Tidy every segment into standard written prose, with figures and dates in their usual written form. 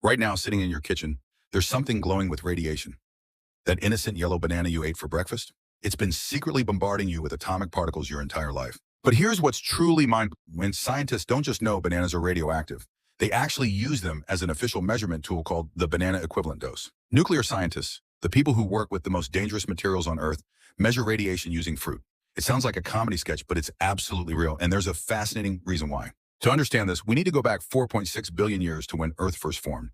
Right now, sitting in your kitchen, there's something glowing with radiation. That innocent yellow banana you ate for breakfast, it's been secretly bombarding you with atomic particles your entire life. But here's what's truly mind when scientists don't just know bananas are radioactive, they actually use them as an official measurement tool called the banana equivalent dose. Nuclear scientists, the people who work with the most dangerous materials on Earth, measure radiation using fruit. It sounds like a comedy sketch, but it's absolutely real, and there's a fascinating reason why. To understand this, we need to go back 4.6 billion years to when Earth first formed.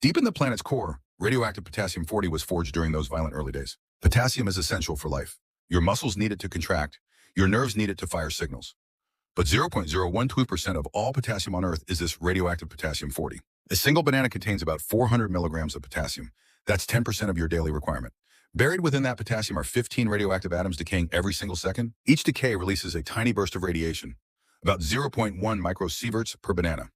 Deep in the planet's core, radioactive potassium-40 was forged during those violent early days. Potassium is essential for life. Your muscles need it to contract. Your nerves need it to fire signals. But 0.012% of all potassium on Earth is this radioactive potassium-40. A single banana contains about 400 milligrams of potassium. That's 10% of your daily requirement. Buried within that potassium are 15 radioactive atoms decaying every single second. Each decay releases a tiny burst of radiation, about 0.1 microsieverts per banana.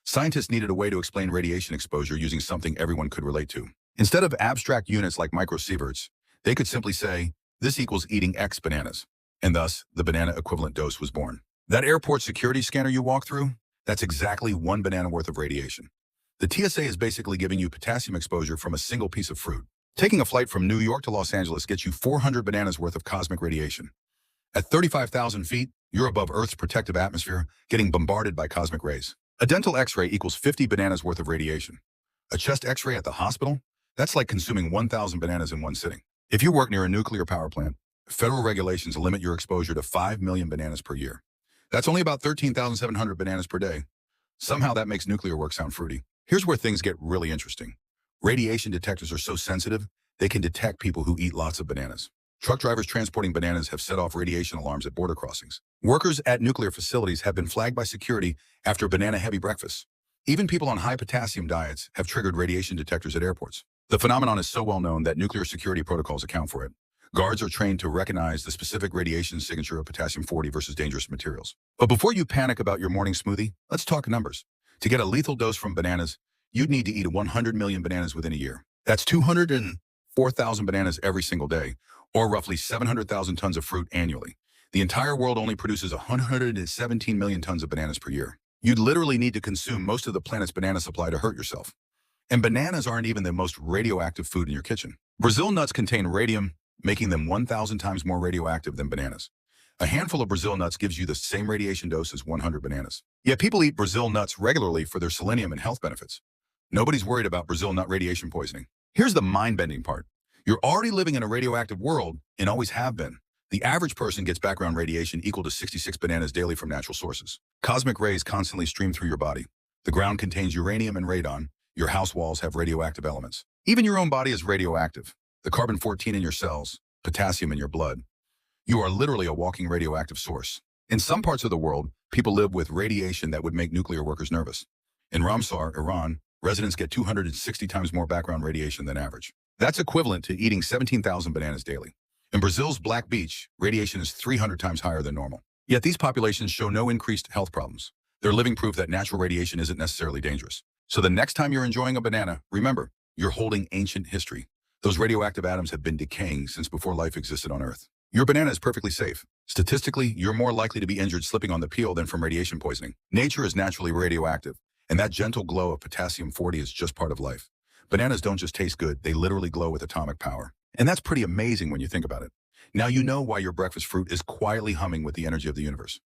Scientists needed a way to explain radiation exposure using something everyone could relate to. Instead of abstract units like microsieverts, they could simply say, this equals eating X bananas. And thus, the banana equivalent dose was born. That airport security scanner you walk through, that's exactly one banana worth of radiation. The TSA is basically giving you potassium exposure from a single piece of fruit. Taking a flight from New York to Los Angeles gets you 400 bananas worth of cosmic radiation. At 35,000 feet, you're above Earth's protective atmosphere, getting bombarded by cosmic rays. A dental x-ray equals 50 bananas worth of radiation. A chest x-ray at the hospital? That's like consuming 1,000 bananas in one sitting. If you work near a nuclear power plant, federal regulations limit your exposure to 5 million bananas per year. That's only about 13,700 bananas per day. Somehow that makes nuclear work sound fruity. Here's where things get really interesting. Radiation detectors are so sensitive, they can detect people who eat lots of bananas. Truck drivers transporting bananas have set off radiation alarms at border crossings. Workers at nuclear facilities have been flagged by security after banana-heavy breakfasts. Even people on high potassium diets have triggered radiation detectors at airports. The phenomenon is so well known that nuclear security protocols account for it. Guards are trained to recognize the specific radiation signature of potassium-40 versus dangerous materials. But before you panic about your morning smoothie, let's talk numbers. To get a lethal dose from bananas, you'd need to eat 100 million bananas within a year. That's 204,000 bananas every single day, or roughly 700,000 tons of fruit annually. The entire world only produces 117 million tons of bananas per year. You'd literally need to consume most of the planet's banana supply to hurt yourself. And bananas aren't even the most radioactive food in your kitchen. Brazil nuts contain radium, making them 1,000 times more radioactive than bananas. A handful of Brazil nuts gives you the same radiation dose as 100 bananas. Yet people eat Brazil nuts regularly for their selenium and health benefits. Nobody's worried about Brazil nut radiation poisoning. Here's the mind-bending part. You're already living in a radioactive world and always have been. The average person gets background radiation equal to 66 bananas daily from natural sources. Cosmic rays constantly stream through your body. The ground contains uranium and radon. Your house walls have radioactive elements. Even your own body is radioactive. The carbon-14 in your cells, potassium in your blood. You are literally a walking radioactive source. In some parts of the world, people live with radiation that would make nuclear workers nervous. In Ramsar, Iran, residents get 260 times more background radiation than average. That's equivalent to eating 17,000 bananas daily. In Brazil's Black Beach, radiation is 300 times higher than normal. Yet these populations show no increased health problems. They're living proof that natural radiation isn't necessarily dangerous. So the next time you're enjoying a banana, remember, you're holding ancient history. Those radioactive atoms have been decaying since before life existed on Earth. Your banana is perfectly safe. Statistically, you're more likely to be injured slipping on the peel than from radiation poisoning. Nature is naturally radioactive, and that gentle glow of potassium-40 is just part of life. Bananas don't just taste good, they literally glow with atomic power. And that's pretty amazing when you think about it. Now you know why your breakfast fruit is quietly humming with the energy of the universe.